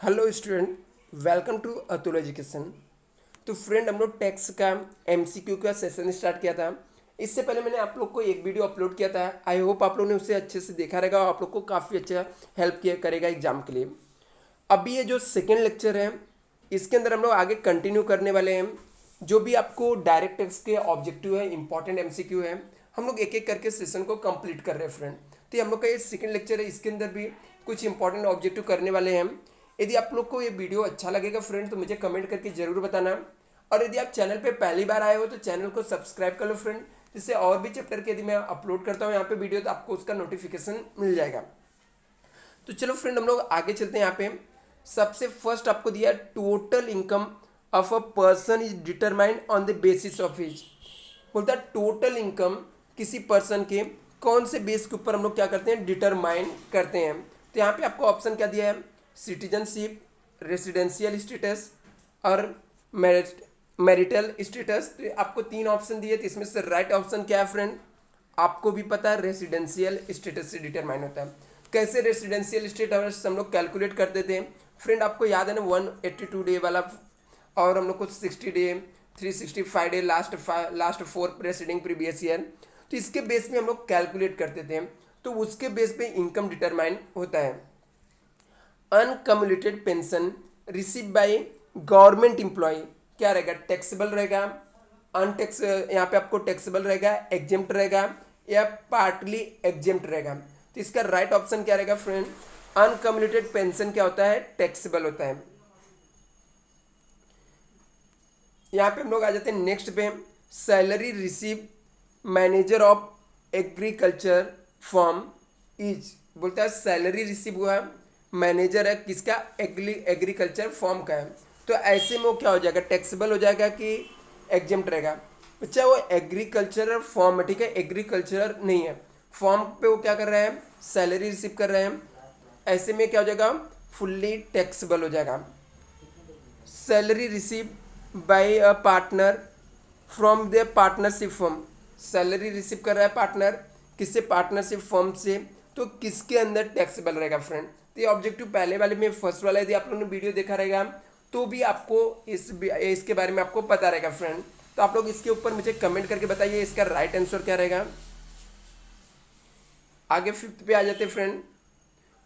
Hello student, welcome to Atul education. तो friend, हम लोग टेक्स्ट का एमसीक्यू का सेशन स्टार्ट किया था। इससे पहले मैंने आप लोग को एक वीडियो अपलोड किया था। आई होप आप लोगों ने उसे अच्छे से देखा रहेगा और आप लोग को काफ़ी अच्छा हेल्प किया करेगा एग्जाम के लिए। अभी ये जो सेकेंड लेक्चर है, इसके अंदर हम लोग आगे कंटिन्यू करने वाले हैं। जो भी आपको डायरेक्ट टेक्स्ट के ऑब्जेक्टिव है, इंपॉर्टेंट एमसीक्यू है, हम लोग एक एक करके सेशन को कंप्लीट कर रहे हैं फ्रेंड। तो ये हम लोग का ये सेकेंड लेक्चर है, इसके अंदर भी कुछ इंपॉर्टेंट ऑब्जेक्टिव करने वाले हैं। यदि आप लोग को ये वीडियो अच्छा लगेगा फ्रेंड, तो मुझे कमेंट करके जरूर बताना। और यदि आप चैनल पे पहली बार आए हो तो चैनल को सब्सक्राइब कर लो फ्रेंड, जिससे और भी चैप्टर के यदि मैं अपलोड करता हूँ यहाँ पे वीडियो, तो आपको उसका नोटिफिकेशन मिल जाएगा। तो चलो फ्रेंड, हम लोग आगे चलते हैं। यहाँ पे सबसे फर्स्ट आपको दिया total income of a person is determined on the basis of his. बोलता है टोटल इनकम किसी पर्सन के कौन से बेस के ऊपर हम लोग क्या करते हैं, डिटरमाइन करते हैं। तो यहाँ पे आपको ऑप्शन क्या दिया है, सिटीजनशिप, रेसिडेंशियल स्टेटस और मैरिटल स्टेटस। तो आपको तीन ऑप्शन दिए, तो इसमें से राइट ऑप्शन क्या है फ्रेंड, आपको भी पता है रेसिडेंशियल स्टेटस से डिटरमाइन होता है। कैसे रेसिडेंशियल स्टेटस हम लोग कैलकुलेट करते थे फ्रेंड, आपको याद है ना, 182 डे वाला, और हम लोग को 60 day, 365 day, last 4 presiding previous year. तो इसके बेस पे हम लोग कैलकुलेट करते थे, तो उसके बेस पे इनकम डिटरमाइन होता है। Uncommuted pension receive by government employ क्या रहेगा, टैक्सेबल रहेगा, अनटैक्स, यहाँ पे आपको टैक्सेबल रहेगा, एग्जेम्प्ट रहेगा या पार्टली एग्जेम्प्ट रहेगा। तो इसका राइट ऑप्शन क्या रहेगा फ्रेंड, अनकम्युलेटेड पेंशन क्या होता है, टैक्सेबल होता है। यहाँ पे हम लोग आ जाते हैं नेक्स्ट पे, salary receive manager of agriculture form is. बोलता है सैलरी रिसीव हुआ, मैनेजर है किसका, एग्रीकल्चर फॉर्म का है। तो ऐसे में वो क्या हो जाएगा, टैक्सेबल हो जाएगा कि एग्जेम्प्ट रहेगा। बच्चा वो एग्रीकल्चरल फॉर्म है, ठीक है, एग्रीकल्चर नहीं है। फॉर्म पे वो क्या कर रहे हैं, सैलरी रिसीव कर रहे हैं। ऐसे में क्या हो जाएगा, फुल्ली टैक्सेबल हो जाएगा। Salary receive by a partner from the partnership firm, salary receive कर रहा है पार्टनर, किससे, पार्टनरशिप फर्म से, तो किसके अंदर टैक्सेबल रहेगा फ्रेंड। तो ये ऑब्जेक्टिव पहले वाले में, फर्स्ट वाला यदि आप लोगों ने वीडियो देखा रहेगा तो भी आपको इसके बारे में आपको पता रहेगा फ्रेंड। तो आप लोग इसके ऊपर मुझे कमेंट करके बताइए इसका राइट आंसर क्या रहेगा। आगे फिफ्थ पे आ जाते friend,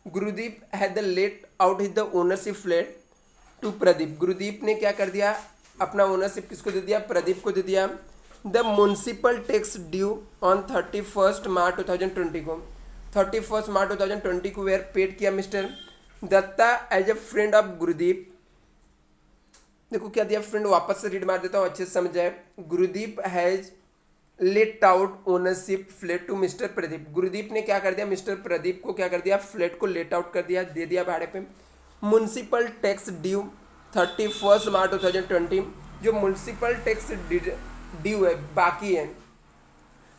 Gurudeep had the let out his the ownership flat to Pradeep. Gurudeep ने क्या कर दिया, अपना ओनरशिप किसको दे दिया, प्रदीप को दे दिया। The municipal tax due on 31 मार्च 2020 को, 31 मार्च 2020 को वेयर पेड किया mister Datta as a friend of Gurudeep. देखो क्या दिया फ्रेंड, वापस से रीड मार देता हूँ अच्छे से समझ जाए। Gurudeep has let out ownership flat to mister Pradeep. Gurudeep ने क्या कर दिया, मिस्टर प्रदीप को क्या कर दिया, फ्लैट को लेट आउट कर दिया, दे दिया भाड़े पे। म्यूनसिपल टैक्स ड्यू 31 मार्च 2020, जो म्यूनसिपल टैक्स ड्यू है, बाकी है,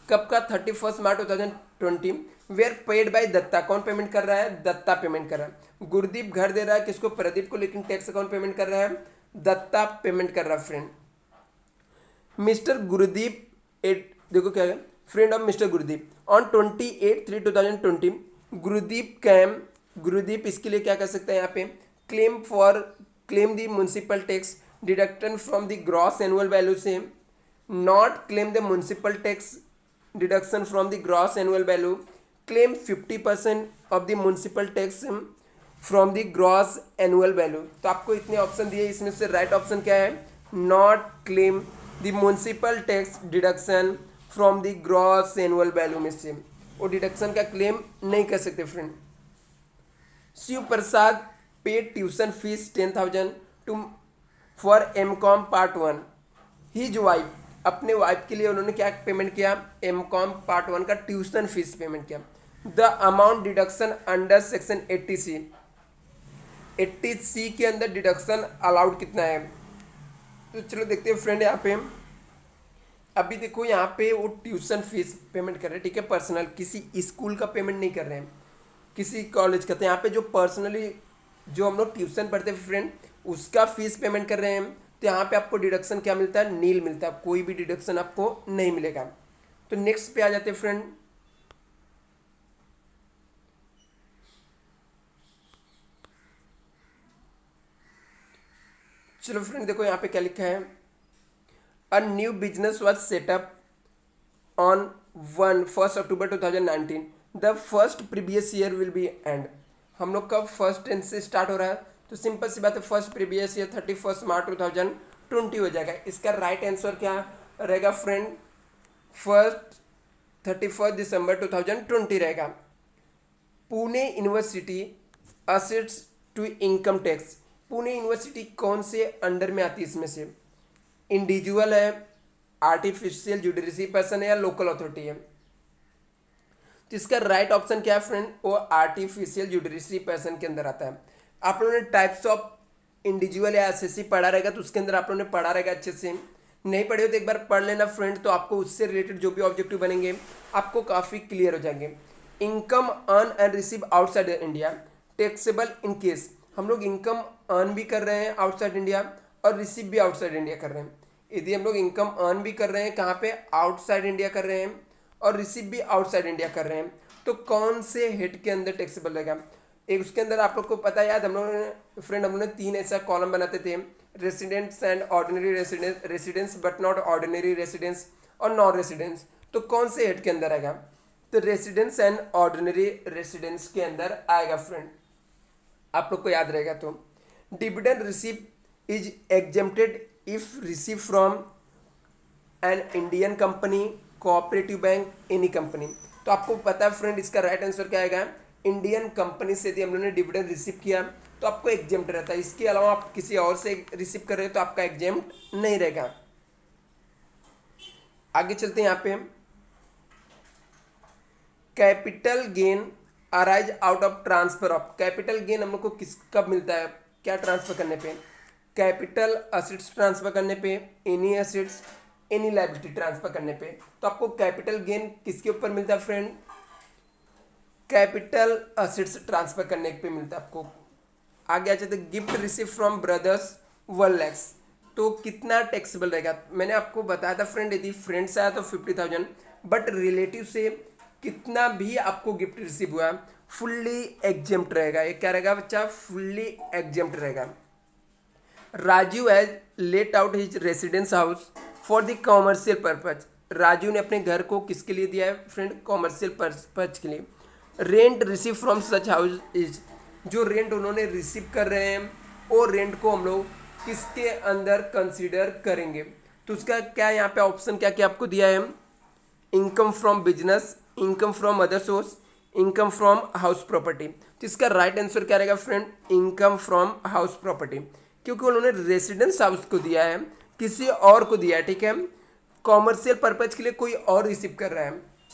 कब का, 31 मार्च 2020, वेयर पेड बाय दत्ता, कौन पेमेंट कर रहा है, दत्ता पेमेंट कर रहा है। गुरुदीप घर दे रहा है किसको, प्रदीप को, लेकिन टैक्स कौन पेमेंट कर रहा है, दत्ता पेमेंट कर रहा है फ्रेंड। मिस्टर गुरुदीप एट, देखो क्या है, friend of mister Gurudeep on 28/3/2020, Gurudeep came, Gurudeep इसके लिए क्या कर सकते हैं यहाँ पे, claim the municipal tax deduction from the gross annual value से, not claim the municipal tax deduction from the gross annual value, claim 50% of the municipal tax from the gross annual value. तो आपको इतने option दिए, इसमें से right option क्या है, not claim the municipal tax deduction from the gross annual value में से वो डिडक्शन का क्लेम नहीं कर सकते friend. Shiv Prasad paid tuition fees 10,000 to for M Com part 1। His wife, अपने वाइफ के लिए उन्होंने क्या पेमेंट किया, एम.कॉम पार्ट 1 का ट्यूशन फीस पेमेंट किया। The amount deduction under section 80C, 80C के अंदर डिडक्शन अलाउड कितना है। तो चलो देखते हैं फ्रेंड, यहाँ पे अभी देखो, यहाँ पे वो ट्यूशन फीस पेमेंट कर रहे हैं, ठीक है, पर्सनल, किसी स्कूल का पेमेंट नहीं कर रहे हैं, किसी कॉलेज का। तो यहाँ पे जो पर्सनली जो हम लोग ट्यूशन पढ़ते हैं फ्रेंड, उसका फीस पेमेंट कर रहे हैं। तो यहाँ पे आपको डिडक्शन क्या मिलता है, नील मिलता है, कोई भी डिडक्शन आपको नहीं मिलेगा। तो नेक्स्ट पे आ जाते हैं फ्रेंड, चलो फ्रेंड देखो यहाँ पे क्या लिखा है, अ new business was setup on 1 October 2019, the first previous year will be and. हम लोग का फर्स्ट टेंस से स्टार्ट हो रहा है, तो सिंपल सी बात है, फर्स्ट प्रीवियस ईयर 31 मार्च 2020 हो जाएगा। इसका राइट आंसर क्या रहेगा फ्रेंड, फर्स्ट 31 दिसंबर 2020 रहेगा। Pune university assets to income tax, Pune university कौन से अंडर में आती है इसमें से, इंडिविजुअल है, आर्टिफिशियल जुडिशरी पर्सन है, या लोकल अथॉरिटी है। तो इसका राइट ऑप्शन क्या है फ्रेंड, वो आर्टिफिशियल जुडिशरी पर्सन के अंदर आता है। आप लोगों ने टाइप्स ऑफ इंडिविजुअल या एसएससी पढ़ा रहेगा, तो उसके अंदर आप लोगों ने पढ़ा रहेगा अच्छे से। नहीं पढ़े हो तो एक बार पढ़ लेना फ्रेंड, तो आपको उससे रिलेटेड जो भी ऑब्जेक्टिव बनेंगे आपको काफ़ी क्लियर हो जाएंगे। Income earn and receive outside India taxable in case, हम लोग इनकम अर्न भी कर रहे हैं आउटसाइड इंडिया और रिसीव भी आउटसाइड इंडिया कर रहे हैं। यदि हम लोग इनकम अर्न भी कर रहे हैं कहाँ पे, आउटसाइड इंडिया कर रहे हैं, और रिसीव भी आउटसाइड इंडिया कर रहे हैं, तो कौन से हेड के अंदर टैक्सेबल रहेगा। एक उसके अंदर आप लोग को पता है, याद हम लोगों ने फ्रेंड, हम लोग ने 3 ऐसा कॉलम बनाते थे, residents and ordinary residence, residence but not ordinary residence, और नॉन रेसिडेंस। तो कौन से हेड के अंदर आएगा, तो रेसिडेंस एंड ऑर्डिनरी रेसिडेंस के अंदर आएगा फ्रेंड, आप लोग को याद रहेगा। तो dividend receive is exempted if receive from an Indian company, cooperative bank, any company. तो आपको पता है फ्रेंड इसका राइट आंसर क्या आएगा, इंडियन कंपनी से यदि हम लोगों ने डिविडेंड रिसीव किया तो आपको एग्जेम्प्ट रहता है। इसके अलावा आप किसी और से रिसीव कर रहे हो तो आपका एग्जेम्प्ट नहीं रहेगा। आगे चलते हैं यहाँ पे, capital gain arise out of transfer of, capital gain हम लोग को किस कब मिलता है, क्या ट्रांसफर करने पे, कैपिटल असेट्स ट्रांसफर करने पे, any assets, any liability transfer करने पे। तो आपको कैपिटल गेन किसके ऊपर मिलता है फ्रेंड, कैपिटल असेट्स ट्रांसफर करने पे मिलता है आपको। आगे आ जाते, gift receive from brothers 1 lakh, तो कितना टैक्सेबल रहेगा। मैंने आपको बताया था फ्रेंड, यदि फ्रेंड से आया तो 50,000, बट रिलेटिव से कितना भी आपको गिफ्ट रिसीव हुआ फुल्ली एग्जेम्प्ट रहेगा। ये क्या रहेगा बच्चा, फुल्ली एग्जेम्प्ट रहेगा। Raju has let out his residence house for the commercial purpose, Raju ने अपने घर को किसके लिए दिया है फ्रेंड, कॉमर्शियल पर्पज के लिए। Rent receive from such house is, जो रेंट उन्होंने रिसीव कर रहे हैं वो रेंट को हम लोग किसके अंदर कंसीडर करेंगे। तो उसका क्या यहाँ पे ऑप्शन क्या क्या आपको दिया है, income from business, income from other source, income from house property. तो इसका राइट आंसर क्या रहेगा friend, income from house property, क्योंकि उन्होंने रेसिडेंस हाउस को दिया है, किसी और को दिया है, ठीक है, कॉमर्शियल पर्पज के लिए कोई और रिसीव कर रहा है।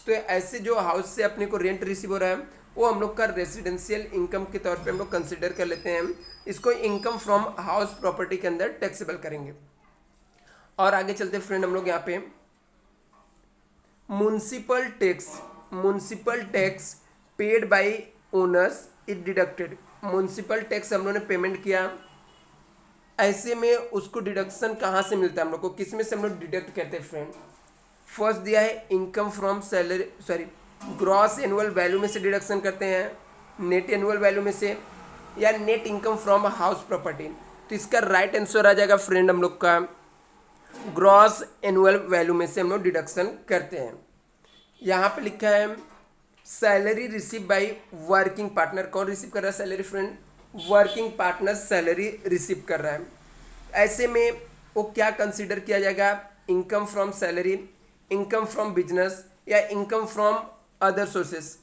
तो ऐसे जो हाउस से अपने को रेंट रिसीव हो रहा है वो हम लोग का रेसिडेंशियल इनकम के तौर पे हम लोग कंसिडर कर लेते हैं, इसको इनकम फ्रॉम हाउस प्रॉपर्टी के अंदर टैक्सेबल करेंगे। और आगे चलते फ्रेंड, हम लोग यहाँ पे municipal tax paid by owners is deducted, municipal tax हम लोग ने पेमेंट किया, ऐसे में उसको डिडक्शन कहाँ से मिलता है हम लोग को, किस में से हम लोग डिडक्ट करते हैं फ्रेंड। फर्स्ट दिया है income from salary, sorry gross annual value में से डिडक्शन करते हैं, नेट एनुअल वैल्यू में से, या net income from house property. तो इसका राइट आंसर आ जाएगा फ्रेंड हम लोग का ग्रॉस एनुअल वैल्यू में से हम लोग डिडक्शन करते हैं। यहाँ पे लिखा है salary receive by working partner, कौन रिसीव कर रहा है salary friend, working partner salary receive कर रहा है। ऐसे में वो क्या कंसीडर किया जाएगा, income from salary, income from business, या इनकम फ्रॉम अदर सोर्सेस।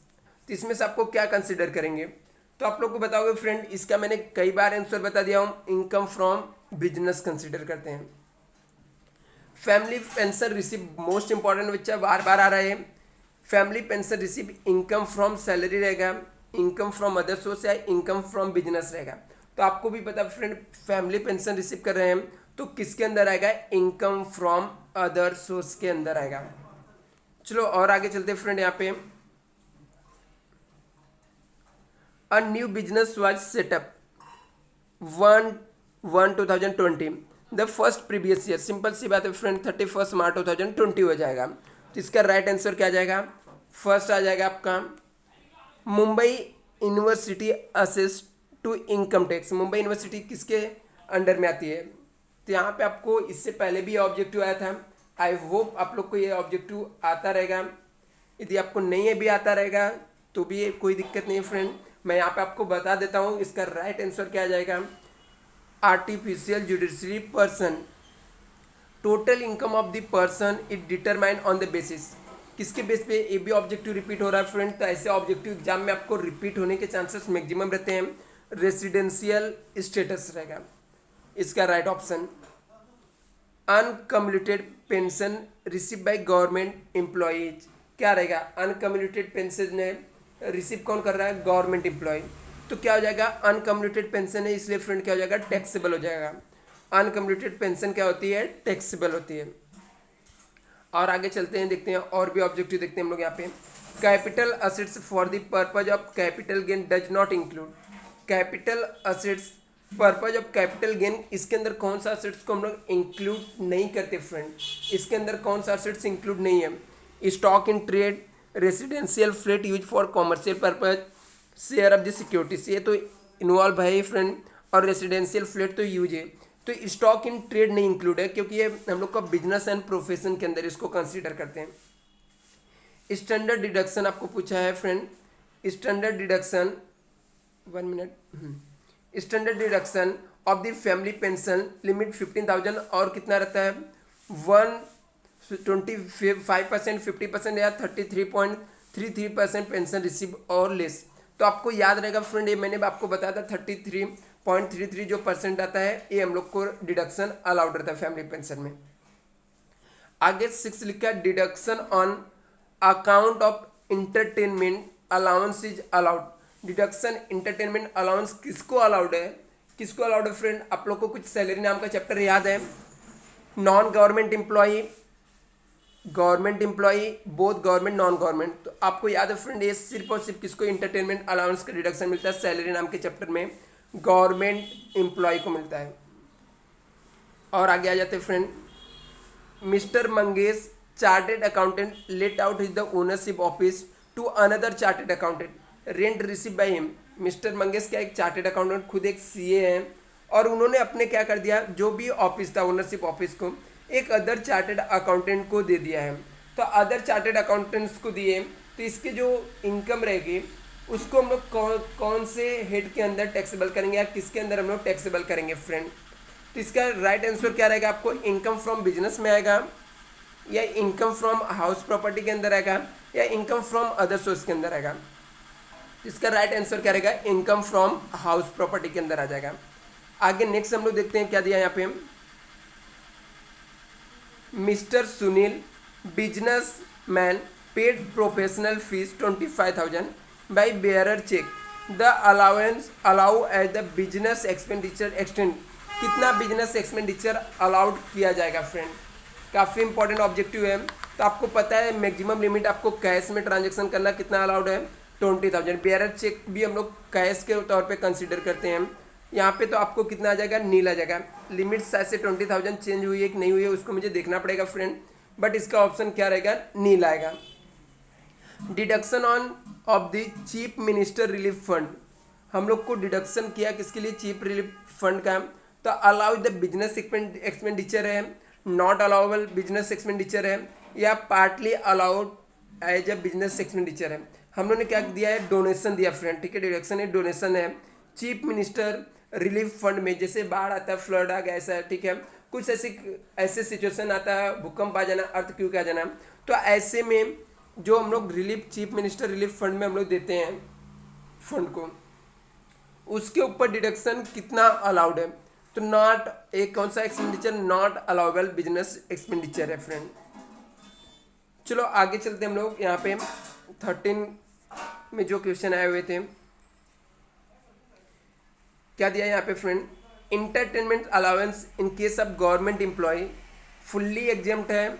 तो इसमें से आपको क्या कंसीडर करेंगे, तो आप लोग को बताओगे फ्रेंड, इसका मैंने कई बार आंसर बता दिया हूँ, इनकम फ्रॉम बिजनेस कंसीडर करते हैं। Family pension receive, most important बच्चा बार बार आ रहा है, family pension receive income from salary रहेगा, इनकम फ्रॉम अदर सोर्स, या इनकम फ्रॉम बिजनेस रहेगा। तो आपको भी पता फ्रेंड, फैमिली पेंशन रिसीव कर रहे हैं तो किसके अंदर आएगा, इनकम फ्रॉम अदर सोर्स के अंदर आएगा। चलो और आगे चलते फ्रेंड, यहाँ पे a new business was set up 1/1/2020, the first previous year, simple सी बात है फ्रेंड, 31 मार्च 2020 हो जाएगा। तो इसका राइट आंसर क्या आ जाएगा, फर्स्ट आ जाएगा आपका Mumbai university assess to income tax. Mumbai university किसके अंडर में आती है, तो यहाँ पे आपको इससे पहले भी ऑब्जेक्टिव आया था। आई होप आप लोग को ये ऑब्जेक्टिव आता रहेगा। यदि आपको नहीं भी आता रहेगा तो भी कोई दिक्कत नहीं है फ्रेंड, मैं यहाँ पे आपको बता देता हूँ इसका राइट आंसर क्या आ जाएगा। Artificial judiciary person, total income of the person is determined on the basis, किसके बेस पे ये भी ऑब्जेक्टिव रिपीट हो रहा है फ्रेंड। तो ऐसे ऑब्जेक्टिव एग्जाम में आपको रिपीट होने के चांसेस मैक्सिमम रहते हैं। रेसिडेंशियल स्टेटस रहेगा इसका right option. Uncommuted pension receive by government employees, क्या रहेगा, अनकम्युलेटेड पेंशन ने रिसीव कौन कर रहा है, गवर्नमेंट एम्प्लॉय। तो क्या हो जाएगा, अनकम्युलेटेड पेंशन है इसलिए फ्रेंड क्या हो जाएगा, टैक्सेबल हो जाएगा। अनकम्युलेटेड पेंशन क्या होती है, टैक्सेबल होती है। और आगे चलते हैं, देखते हैं और भी ऑब्जेक्टिव देखते हैं हम लोग यहाँ पे। Capital assets for the purpose of capital gain does not include, capital assets purpose of capital gain, इसके अंदर कौन सा असेट्स को हम लोग इंक्लूड नहीं करते फ्रेंड, इसके अंदर कौन सा असेट्स इंक्लूड नहीं है। Stock in trade, residential flat use for commercial purpose, share of the securities, ये तो इन्वॉल्व है फ्रेंड, और रेसिडेंशियल फ्लैट तो यूज है। तो स्टॉक इन ट्रेड नहीं इंक्लूड है क्योंकि ये हम लोग का बिजनेस एंड प्रोफेशन के अंदर इसको कंसीडर करते हैं। स्टैंडर्ड डिडक्शन आपको पूछा है friend, standard deduction, 1 minute, standard deduction of the family pension limit 15,000 और कितना रहता है, 125%, 50% या 33.33% पेंशन रिसीव और लेस। तो आपको याद रहेगा फ्रेंड, ये मैंने आपको बताया था 33.33 जो परसेंट आता है ये हम लोग को डिडक्शन अलाउड रहता है फैमिली पेंशन में। आगे 6 लिखा है, deduction on account of entertainment allowance is allowed. Deduction entertainment allowance किसको अलाउड है, किसको अलाउड है फ्रेंड, आप लोग को कुछ सैलरी नाम का चैप्टर याद है, non government employee, government employee, both government non government. तो आपको याद है फ्रेंड, ये सिर्फ और सिर्फ किसको इंटरटेनमेंट अलाउंस का डिडक्शन मिलता है, सैलरी नाम के चैप्टर में गवर्नमेंट एम्प्लॉय को मिलता है। और आगे आ जाते हैं friend, mister Mangesh chartered accountant let out his the ownership office to another chartered accountant, rent receive by him. Mister Mangesh क्या एक चार्टेड अकाउंटेंट, खुद एक सीए हैं, और उन्होंने अपने क्या कर दिया, जो भी ऑफिस था ओनरशिप ऑफिस को एक अदर चार्टेड अकाउंटेंट को दे दिया है। तो अदर चार्टेड अकाउंटेंट्स को दिए तो इसके जो इनकम रहेगी उसको हम लोग कौन से हेड के अंदर टैक्सेबल करेंगे या किसके अंदर हम लोग टैक्सेबल करेंगे फ्रेंड। तो इसका राइट आंसर क्या रहेगा, आपको इनकम फ्रॉम बिजनेस में आएगा, या इनकम फ्रॉम हाउस प्रॉपर्टी के अंदर आएगा, या इनकम फ्रॉम अदर सोर्स के अंदर आएगा। इसका राइट आंसर क्या रहेगा, इनकम फ्रॉम हाउस प्रॉपर्टी के अंदर आ जाएगा। आगे नेक्स्ट हम लोग देखते हैं क्या दिया यहाँ पे, mister Sunil business man paid professional fees 25,000 by bearer cheque, the allowance allow as the business expenditure extend, कितना बिजनेस एक्सपेंडिचर अलाउड किया जाएगा फ्रेंड, काफ़ी इंपॉर्टेंट ऑब्जेक्टिव है। तो आपको पता है मैक्सिमम लिमिट आपको कैश में ट्रांजेक्शन करना कितना अलाउड है, 20,000। बेयरर चेक भी हम लोग कैश के तौर पे कंसीडर करते हैं, यहाँ पे तो आपको कितना आ जाएगा, नील आ जाएगा। लिमिट शायद से 20,000 चेंज हुई है कि नहीं हुई है उसको मुझे देखना पड़ेगा फ्रेंड, बट इसका ऑप्शन क्या रहेगा, नील आएगा। Deduction on off the chief minister relief fund, हम लोग को डिडक्शन किया किसके लिए, चीफ रिलीफ फंड का। तो अलाउ द बिजनेस एक्सपेंडिचर है, नॉट अलाउबल बिजनेस एक्सपेंडिचर है, या partly allowed as a business expenditure है। हम लोगों ने क्या दिया है, डोनेशन दिया फ्रेंड, ठीक है, डिडक्शन है डोनेशन है। चीफ मिनिस्टर रिलीफ फंड में जैसे बाढ़ आता है, फ्लड आ गया ऐसा, ठीक है, कुछ ऐसे सिचुएशन आता है, भूकंप आ जाना, अर्थक्वेक आ जाना, तो ऐसे में जो हम लोग relief chief minister relief fund में हम लोग देते हैं फंड को, उसके ऊपर डिडक्शन कितना अलाउड है। तो नॉट, एक कौन सा expenditure, not allowable business expenditure है फ्रेंड। चलो आगे चलते हम लोग, यहाँ पे 13 में जो क्वेश्चन आए हुए थे क्या दिया यहाँ पे friend, entertainment allowance in case of government employ fully exempt है,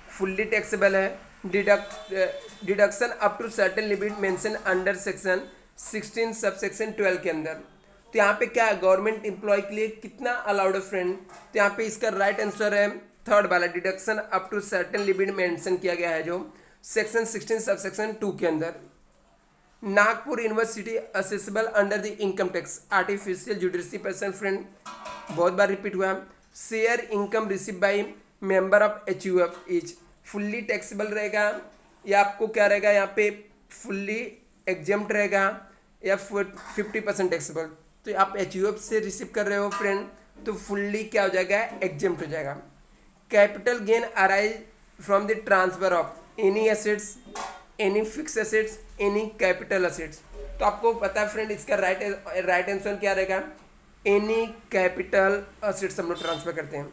फुल्ली टैक्सेबल है, deduction up to certain limit mention under section 16 subsection 12 के अंदर। तो यहाँ पे क्या है, गवर्नमेंट एम्प्लॉय के लिए कितना अलाउड है फ्रेंड, तो यहाँ पे इसका राइट आंसर है थर्ड वाला, deduction up to certain limit mention किया गया है जो सेक्शन 16 सबसेक्शन 2 के अंदर। Nagpur university accessible under the income tax, artificial judiciary person friend, बहुत बार रिपीट हुआ। Share income receive by member of HUF is fully taxable रहेगा या आपको क्या रहेगा यहाँ पे फुल्ली एग्जेम्प्ट रहेगा या 50% टैक्सेबल। तो आप एचयूएफ से रिसीव कर रहे हो फ्रेंड तो फुल्ली क्या हो जाएगा, एग्जेम्प्ट हो जाएगा। Capital gain arise from the transfer of any assets, any fix assets, any capital assets. तो आपको पता है फ्रेंड इसका राइट आंसर क्या रहेगा, एनी कैपिटल एसेट्स हम लोग ट्रांसफर करते हैं।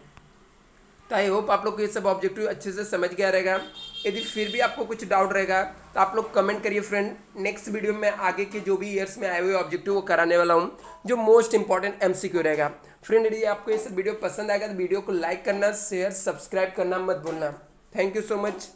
तो आई होप आप लोग को ये सब ऑब्जेक्टिव अच्छे से समझ गया रहेगा। यदि फिर भी आपको कुछ डाउट रहेगा तो आप लोग कमेंट करिए फ्रेंड। नेक्स्ट वीडियो में आगे के जो भी ईयर्स में आए हुए ऑब्जेक्टिव वो कराने वाला हूँ, जो मोस्ट इंपॉर्टेंट एमसीक्यू रहेगा। फ्रेंड यदि आपको ये सब वीडियो पसंद आएगा तो वीडियो को लाइक करना, शेयर, सब्सक्राइब करना मत भूलना। Thank you so much.